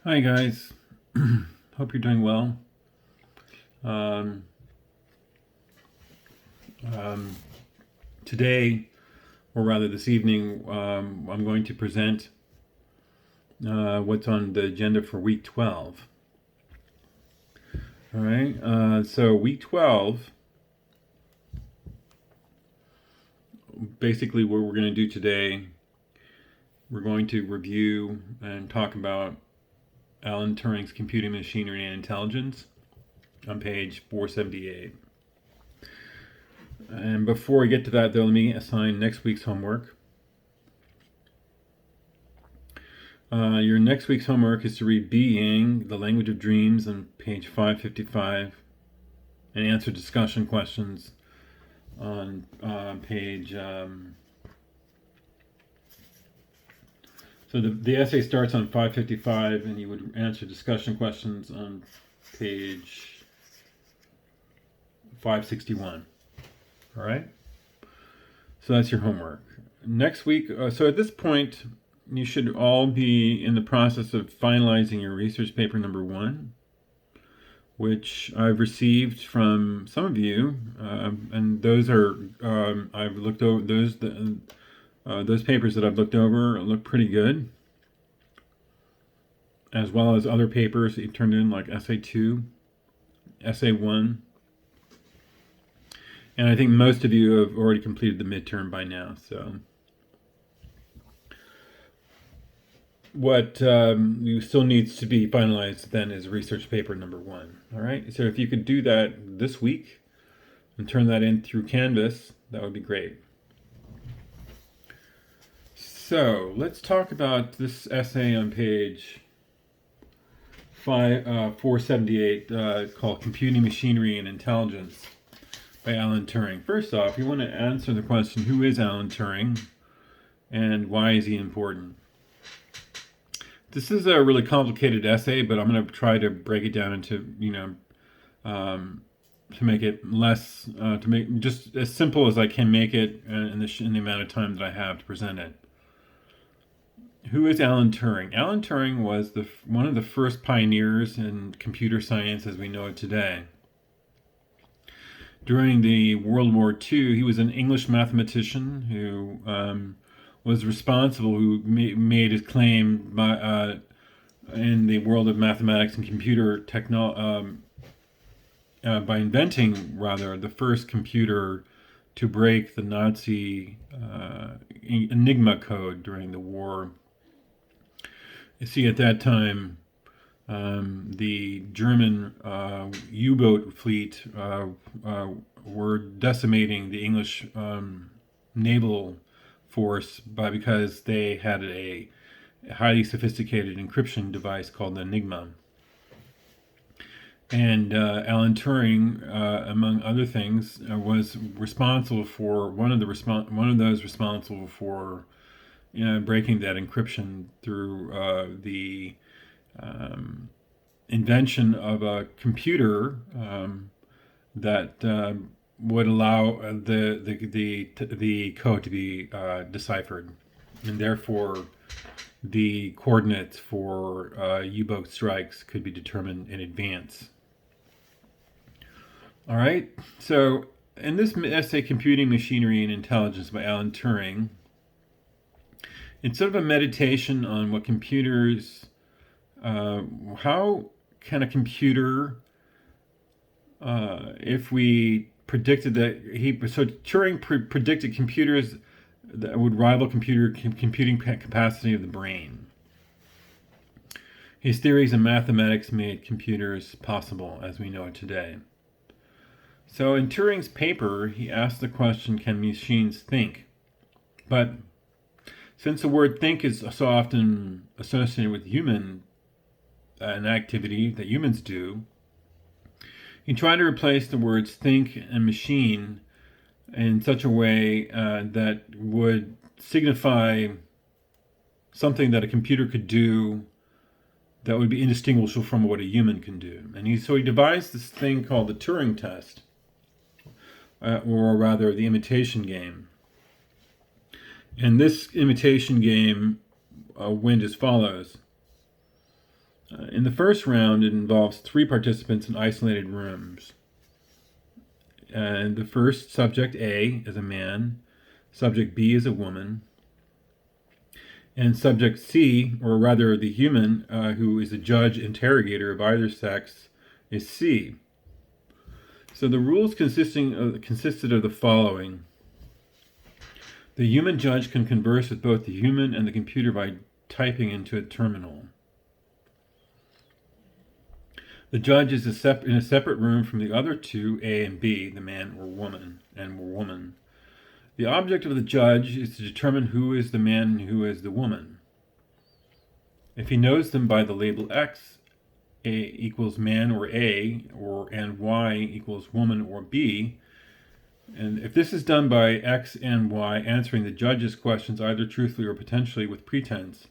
Hi guys, hope you're doing well. Um, um, Today, or rather this evening, I'm going to present what's on the agenda for week 12. All right, so week 12, basically what we're going to do today, we're going to review and talk about Alan Turing's Computing, Machinery, and Intelligence on page 478. And before we get to that, though, let me assign next week's homework. Your next week's homework is to read Being, The Language of Dreams on page 555 and answer discussion questions on page... so the essay starts on 555 and you would answer discussion questions on page 561. All right? So that's your homework. Next week, so at this point, you should all be in the process of finalizing your research paper number 1, which I've received from some of you, and those are I've looked over those papers that I've looked over look pretty good, as well as other papers that you turned in, like essay 2, essay 1, and I think most of you have already completed the midterm by now. So what you still needs to be finalized then is research paper number 1. All right, so if you could do that this week and turn that in through Canvas, that would be great. So let's talk about this essay on page 478 called Computing, Machinery, and Intelligence by Alan Turing. First off, you want to answer the question, who is Alan Turing and why is he important? This is a really complicated essay, but I'm going to try to break it down into, to make it less, to make just as simple as I can make it in the amount of time that I have to present it. Who is Alan Turing? Alan Turing was one of the first pioneers in computer science as we know it today. During the World War II, he was an English mathematician who was responsible, who made his claim in the world of mathematics and computer technology by inventing, rather, the first computer to break the Nazi Enigma code during the war. You see, at that time, the German U-boat fleet were decimating the English naval force because they had a highly sophisticated encryption device called the Enigma. And Alan Turing, among other things, was responsible for one of those responsible for breaking that encryption through the invention of a computer that would allow the code to be deciphered, and therefore the coordinates for U-boat strikes could be determined in advance. All right, so in this essay, Computing, Machinery, and Intelligence by Alan Turing, it's sort of a meditation on what computers, how can a computer, if we predicted that so Turing predicted computers that would rival computing capacity of the brain. His theories in mathematics made computers possible as we know it today. So in Turing's paper, he asked the question, can machines think? But since the word think is so often associated with an activity that humans do, he tried to replace the words think and machine in such a way that would signify something that a computer could do that would be indistinguishable from what a human can do. And so he devised this thing called the Turing test, or rather the imitation game. And this imitation game went as follows. In the first round, it involves 3 participants in isolated rooms. And the first subject A is a man, subject B is a woman, and subject C, or rather the human, who is a judge interrogator of either sex, is C. So the rules consisted of the following. The human judge can converse with both the human and the computer by typing into a terminal. The judge is in a separate room from the other 2, A and B, the man or woman, The object of the judge is to determine who is the man and who is the woman. If he knows them by the label X, A equals man or A, and Y equals woman or B, and if this is done by X and Y answering the judge's questions either truthfully or potentially with pretense.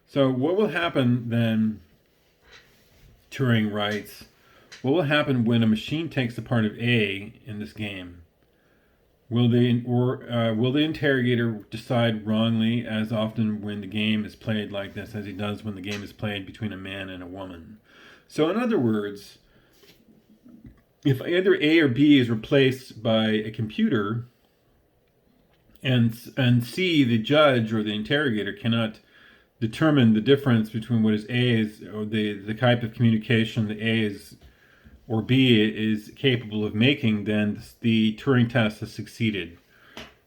So what will happen then, Turing writes, what will happen when a machine takes the part of A in this game? Will the interrogator decide wrongly as often when the game is played like this as he does when the game is played between a man and a woman? So in other words, if either A or B is replaced by a computer and C, the judge or the interrogator, cannot determine the difference between what is A is, or the type of communication the A is or B is capable of making, then the Turing test has succeeded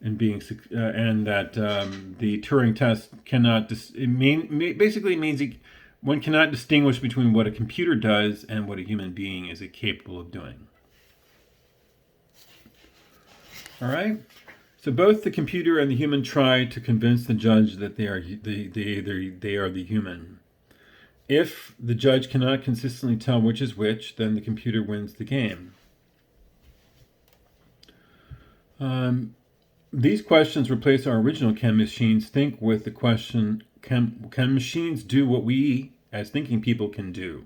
in being, and that the Turing test cannot, basically means one cannot distinguish between what a computer does and what a human being is capable of doing. All right? So both the computer and the human try to convince the judge that they are the human. If the judge cannot consistently tell which is which, then the computer wins the game. These questions replace our original can machines think with the question, can machines do what we as thinking people can do?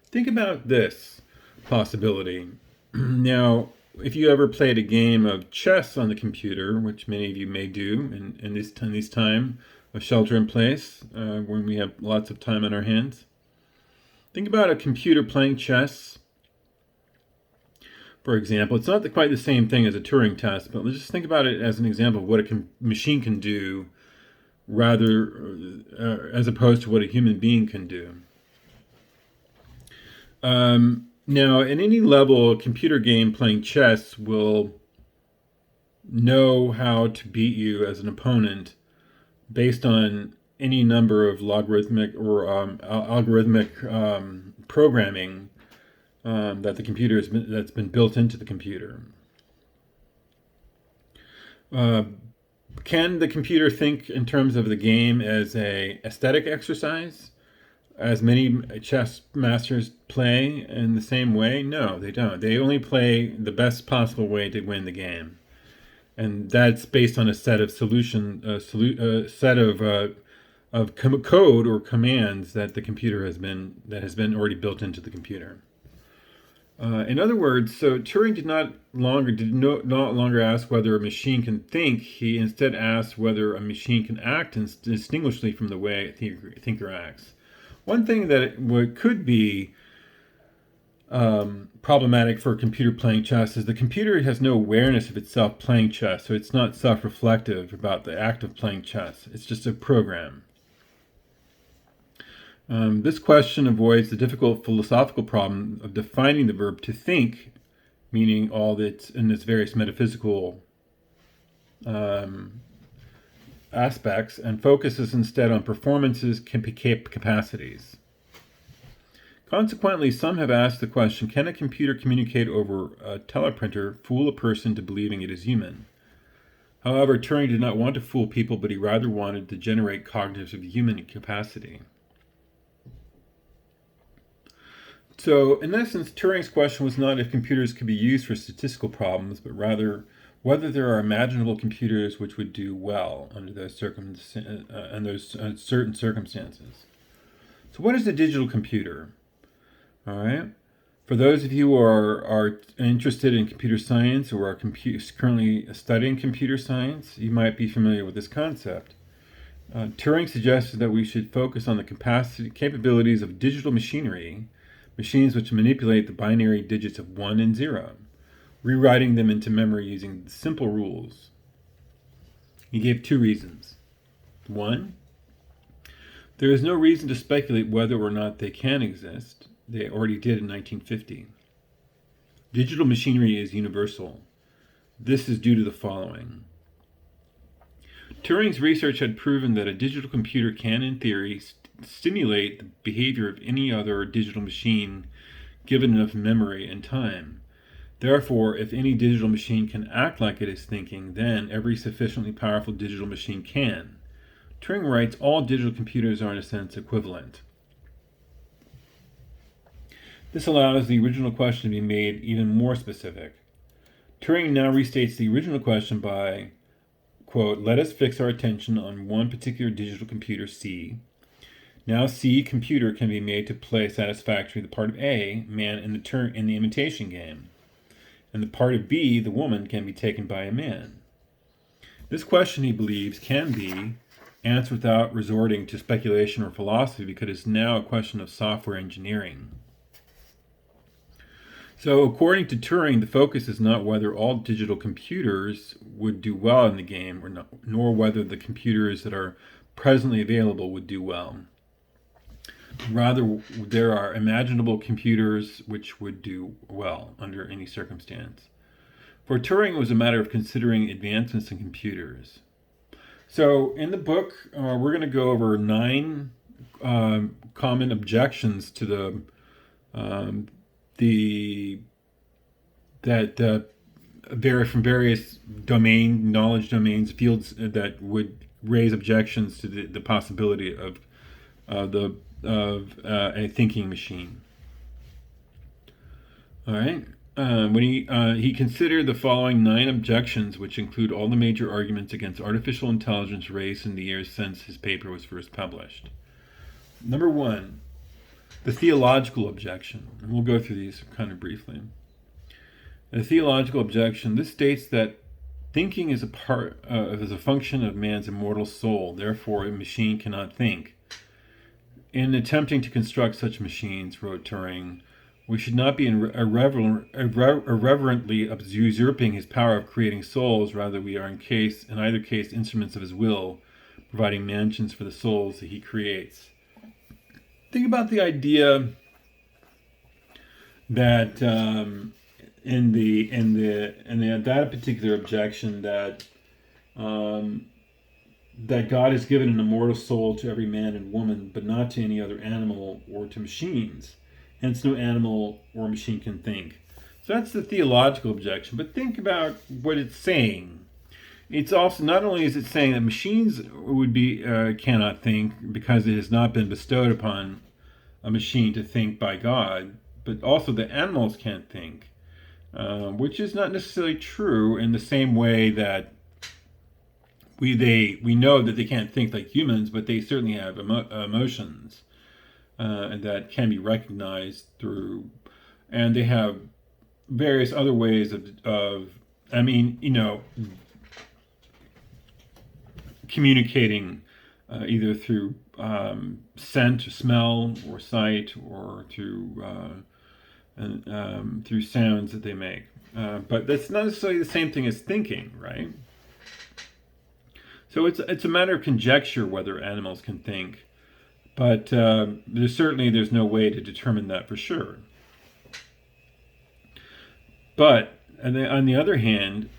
Think about this possibility. Now, if you ever played a game of chess on the computer, which many of you may do in this time of shelter in place, when we have lots of time on our hands, think about a computer playing chess. For example, it's not quite the same thing as a Turing test, but let's just think about it as an example of what a machine can do, rather as opposed to what a human being can do. Now, in any level, a computer game playing chess will know how to beat you as an opponent based on any number of logarithmic or algorithmic programming that the computer that's been built into the computer. Can the computer think in terms of the game as a aesthetic exercise, as many chess masters play in the same way? No, they don't. They only play the best possible way to win the game, and that's based on a set of code or commands that the computer has been already built into the computer. In other words, so Turing did not longer ask whether a machine can think. He instead asked whether a machine can act distinguishedly from the way a thinker acts. One thing that could be problematic for a computer playing chess is the computer has no awareness of itself playing chess, so it's not self-reflective about the act of playing chess. It's just a program. This question avoids the difficult philosophical problem of defining the verb to think, meaning all that's in its various metaphysical aspects, and focuses instead on performances, capacities. Consequently, some have asked the question, can a computer communicate over a teleprinter, fool a person to believing it is human? However, Turing did not want to fool people, but he rather wanted to generate cognitive human capacity. So, in essence, Turing's question was not if computers could be used for statistical problems, but rather whether there are imaginable computers which would do well under those certain circumstances. So what is a digital computer? All right. For those of you who are interested in computer science or are currently studying computer science, you might be familiar with this concept. Turing suggested that we should focus on the capabilities of digital machinery, machines which manipulate the binary digits of 1 and 0, rewriting them into memory using simple rules. He gave 2 reasons. 1, there is no reason to speculate whether or not they can exist. They already did in 1950. Digital machinery is universal. This is due to the following. Turing's research had proven that a digital computer can, in theory, stimulate the behavior of any other digital machine given enough memory and time. Therefore, if any digital machine can act like it is thinking, then every sufficiently powerful digital machine can. Turing writes all digital computers are in a sense equivalent. This allows the original question to be made even more specific. Turing now restates the original question by, quote, let us fix our attention on one particular digital computer, C. Now C, computer, can be made to play satisfactorily the part of A, man, in the imitation game. And the part of B, the woman, can be taken by a man. This question, he believes, can be answered without resorting to speculation or philosophy because it's now a question of software engineering. So according to Turing, the focus is not whether all digital computers would do well in the game, or not, nor whether the computers that are presently available would do well. Rather, there are imaginable computers which would do well under any circumstance. For Turing, it was a matter of considering advancements in computers. So in the book, we're going to go over 9 common objections to from various knowledge domains, fields that would raise objections to the possibility of a thinking machine. All right. When he considered the following 9 objections, which include all the major arguments against artificial intelligence raised in the years since his paper was first published. Number 1, the theological objection. And we'll go through these kind of briefly. The theological objection, this states that thinking is a function of man's immortal soul. Therefore, a machine cannot think. In attempting to construct such machines, wrote Turing, we should not be irreverently usurping his power of creating souls. Rather, we are in either case instruments of his will, providing mansions for the souls that he creates. Think about the idea that that particular objection that God has given an immortal soul to every man and woman, but not to any other animal or to machines. Hence, no animal or machine can think. So that's the theological objection. But think about what it's saying. It's also, not only is it saying that machines cannot think because it has not been bestowed upon a machine to think by God, but also that animals can't think, which is not necessarily true in the same way that we know that they can't think like humans, but they certainly have emotions and that can be recognized through, and they have various other ways of communicating either through scent, smell, or sight, or through sounds that they make. But that's not necessarily the same thing as thinking, right? So it's a matter of conjecture whether animals can think, but there's no way to determine that for sure. But on the other hand,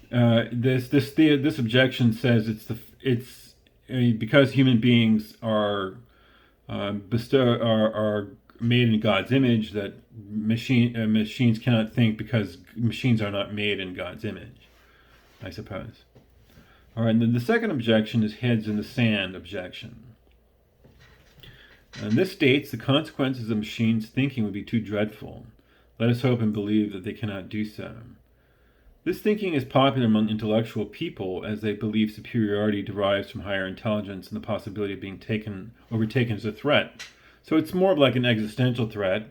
this objection says it's because human beings are made in God's image, that machines cannot think because machines are not made in God's image, I suppose. All right, and then the second objection is heads in the sand objection. And this states the consequences of machines thinking would be too dreadful. Let us hope and believe that they cannot do so. This thinking is popular among intellectual people as they believe superiority derives from higher intelligence and the possibility of being overtaken as a threat. So it's more like an existential threat.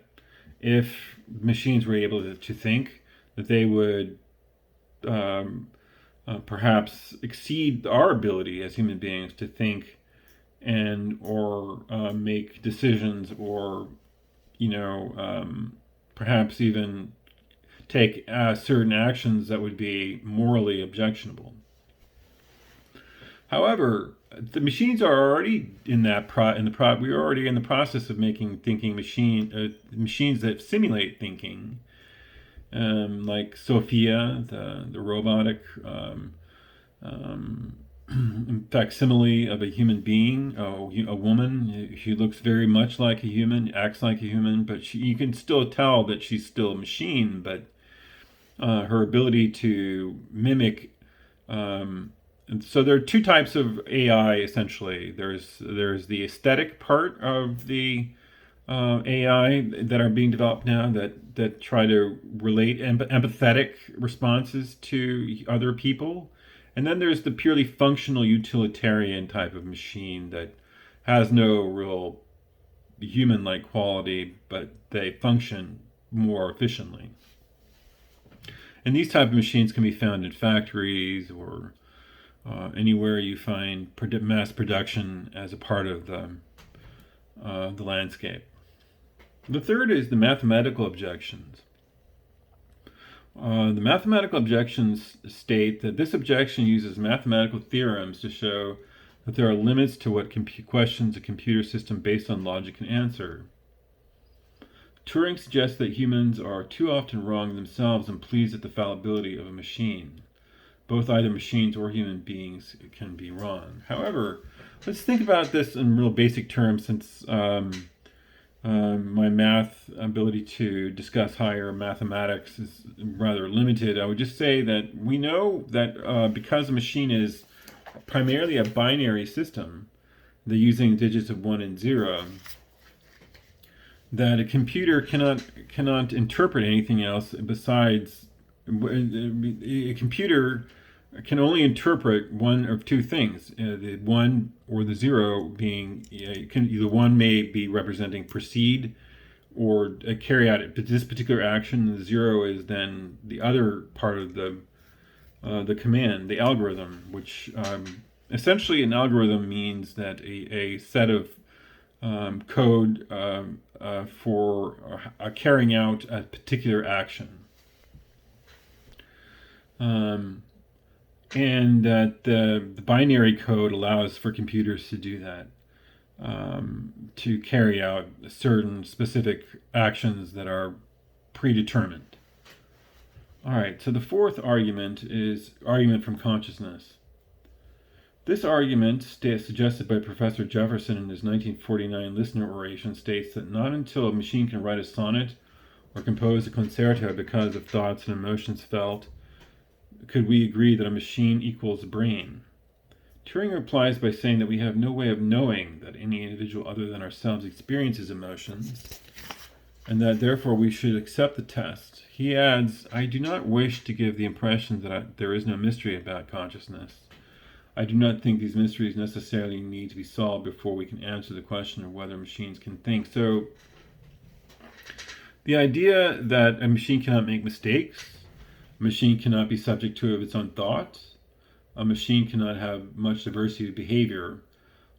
If machines were able to think, that they would perhaps exceed our ability as human beings to think and or make decisions, or perhaps even take certain actions that would be morally objectionable. However, the machines are already in that we're already in the process of making thinking machines that simulate thinking, like Sophia, the robotic facsimile of a human being, a woman. She looks very much like a human, acts like a human, but you can still tell that she's still a machine. But her ability to mimic. And so there are two types of AI essentially. There's the aesthetic part of the AI that are being developed now that try to relate empathetic responses to other people, and then there's the purely functional utilitarian type of machine that has no real human-like quality, but they function more efficiently. And these type of machines can be found in factories or anywhere you find mass production as a part of the landscape. The third is the mathematical objections. The mathematical objections state that this objection uses mathematical theorems to show that there are limits to what questions a computer system based on logic can answer. Turing suggests that humans are too often wrong themselves and pleased at the fallibility of a machine. Both either machines or human beings can be wrong. However, let's think about this in real basic terms, since my math ability to discuss higher mathematics is rather limited. I would just say that we know that because a machine is primarily a binary system, they're using digits of 1 and 0, that a computer cannot interpret anything else besides. A computer can only interpret one of two things: the 1 or the 0 being the 1 may be representing proceed or carry out this particular action. The 0 is then the other part of the command, the algorithm, which essentially an algorithm means that a set of code for carrying out a particular action. And that the binary code allows for computers to do that, to carry out certain specific actions that are predetermined. All right, so the fourth argument is argument from consciousness. This argument, suggested by Professor Jefferson in his 1949 listener oration, states that not until a machine can write a sonnet or compose a concerto because of thoughts and emotions felt could we agree that a machine equals brain. Turing replies by saying that we have no way of knowing that any individual other than ourselves experiences emotions, and that therefore we should accept the test. He adds, I do not wish to give the impression that there is no mystery about consciousness. I do not think these mysteries necessarily need to be solved before we can answer the question of whether machines can think. So, the idea that a machine cannot make mistakes, a machine cannot be subject to its own thoughts, a machine cannot have much diversity of behavior,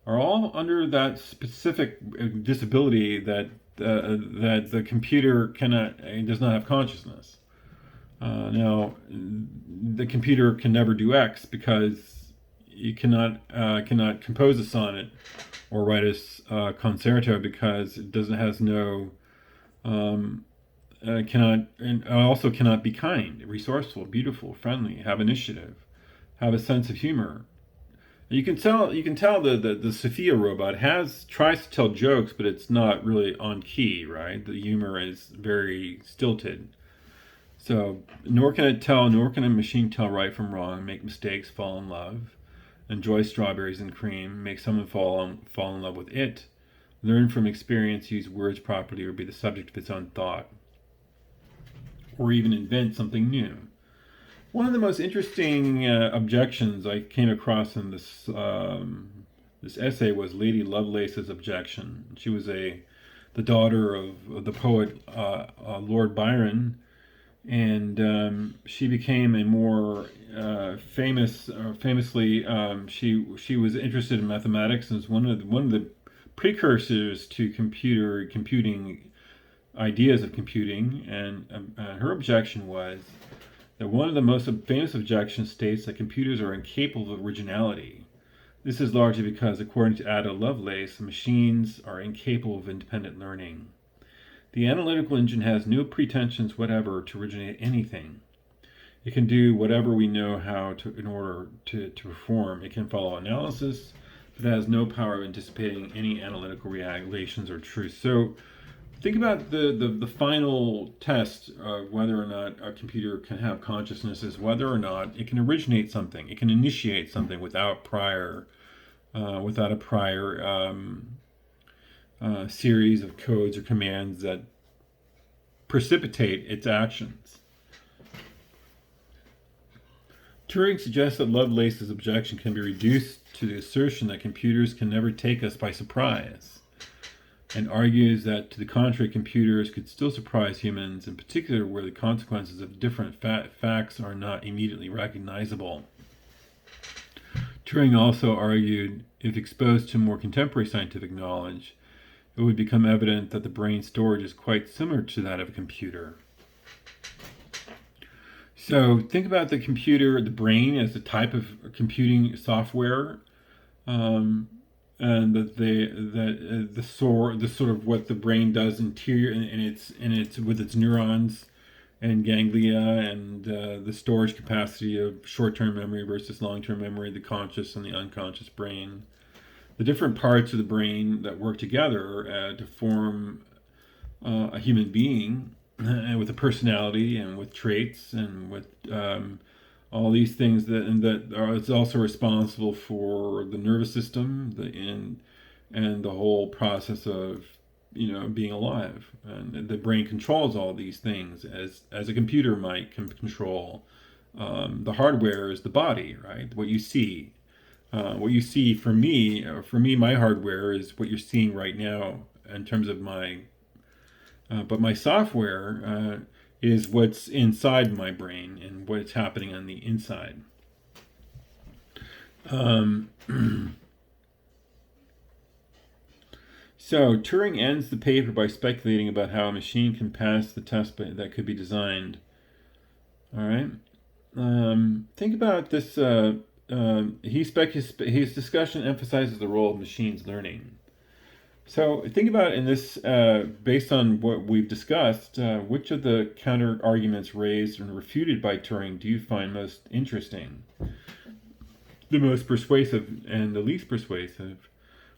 are all under that specific disability that the computer does not have consciousness. Now, the computer can never do X because you cannot compose a sonnet or write a concerto because it cannot be kind, resourceful, beautiful, friendly, have initiative, have a sense of humor. You can tell the Sophia robot tries to tell jokes, but it's not really on key, right? The humor is very stilted. So nor can a machine tell right from wrong, make mistakes, fall in love, enjoy strawberries and cream, make someone fall in love with it, learn from experience, use words properly, or be the subject of its own thought, or even invent something new. One of the most interesting objections I came across in this essay was Lady Lovelace's objection. She was the daughter of the poet Lord Byron, and she became a more famously, she was interested in mathematics and was one of the precursors to computing ideas of computing. And her objection was that one of the most famous objections states that computers are incapable of originality. This is largely because, according to Ada Lovelace, machines are incapable of independent learning. The analytical engine has no pretensions whatever to originate anything. It can do whatever we know how to in order to perform. It can follow analysis, but it has no power of anticipating any analytical relations or truth. So think about the final test of whether or not a computer can have consciousness is whether or not it can originate something. It can initiate something without a prior series of codes or commands that precipitate its actions. Turing suggests that Lovelace's objection can be reduced to the assertion that computers can never take us by surprise, and argues that, to the contrary, computers could still surprise humans, in particular where the consequences of different facts are not immediately recognizable. Turing also argued, if exposed to more contemporary scientific knowledge, it would become evident that the brain storage is quite similar to that of a computer. So think about the computer, the brain, as a type of computing software, and that the sort of what the brain does interior in its with its neurons and ganglia, and the storage capacity of short-term memory versus long-term memory, the conscious and the unconscious brain, the different parts of the brain that work together to form a human being, and with a personality and with traits and with all these things it's also responsible for the nervous system, and the whole process of being alive. And the brain controls all these things as a computer might control. The hardware is the body, right? What you see. For me, my hardware is what you're seeing right now in terms of but my software is what's inside my brain and what's happening on the inside. So Turing ends the paper by speculating about how a machine can pass the test that could be designed. All right. Think about this. His discussion emphasizes the role of machines learning. So think about in this, based on what we've discussed, which of the counter arguments raised and refuted by Turing do you find most interesting, the most persuasive, and the least persuasive?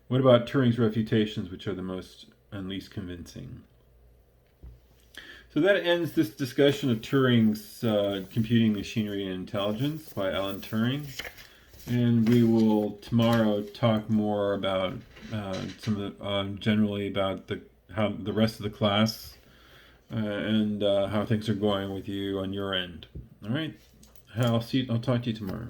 What about Turing's refutations, which are the most and least convincing? So that ends this discussion of Turing's Computing, Machinery, and Intelligence by Alan Turing. And we will tomorrow talk more about generally about how the rest of the class and how things are going with you on your end. All right, I'll talk to you tomorrow.